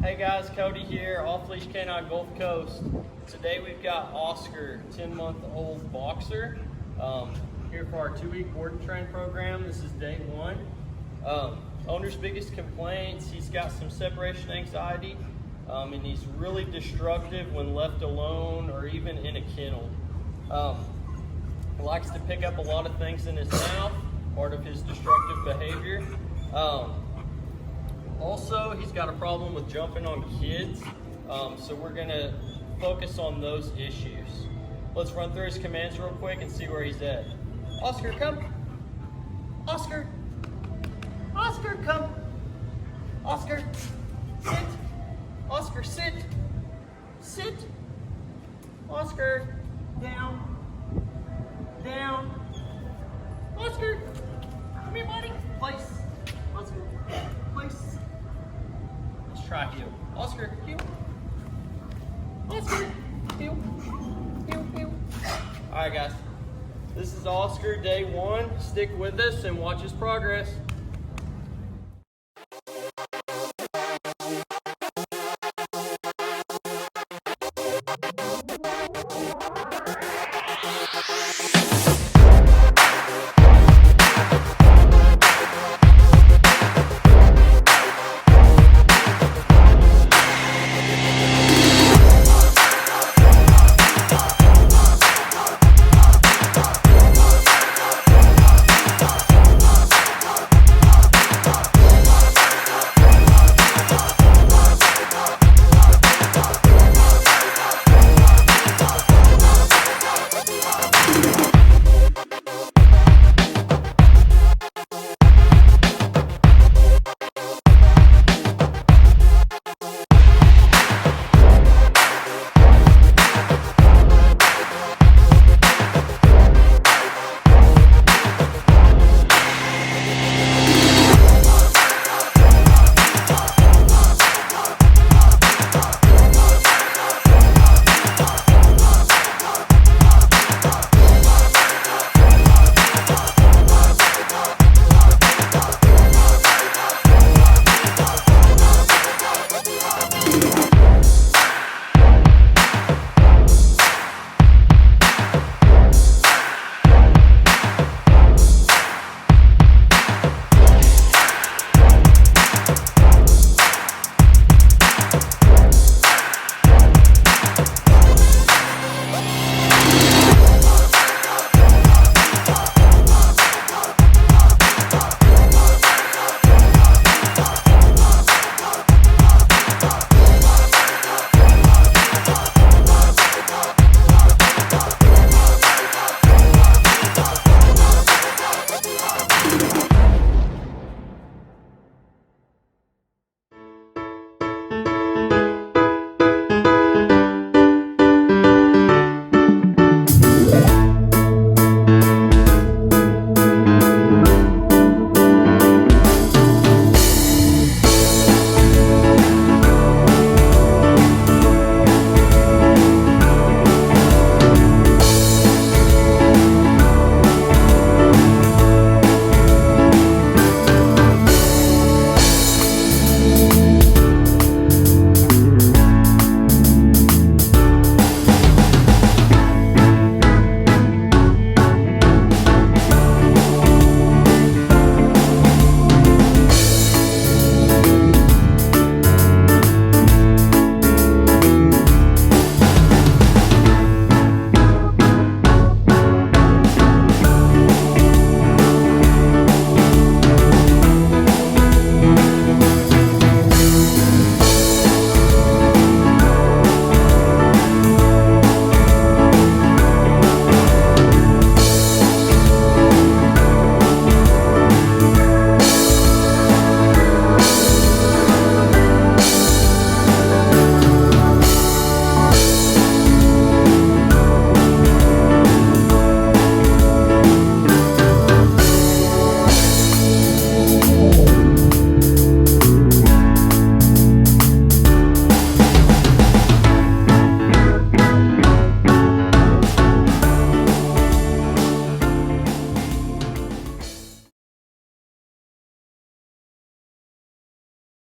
Hey guys, Cody here, Off Leash Canine Gulf Coast. Today we've got Oscar, 10-month-old boxer, here for our 2-week board and train program. This is day 1. Owner's biggest complaints, he's got some separation anxiety, and he's really destructive when left alone or even in a kennel. Likes to pick up a lot of things in his mouth, part of his destructive behavior. Also, he's got a problem with jumping on kids, so we're gonna focus on those issues. Let's run through his commands real quick and see where he's at. Oscar, come. Oscar. Oscar, come. Oscar, sit. Oscar, sit. Sit. Oscar, down. Down. Oscar, come here, buddy. Place. Oscar, place. Let's try heel. Oscar, heel. Oscar, heel. Heel, heel. All right, guys. This is Oscar, day 1. Stick with us and watch his progress.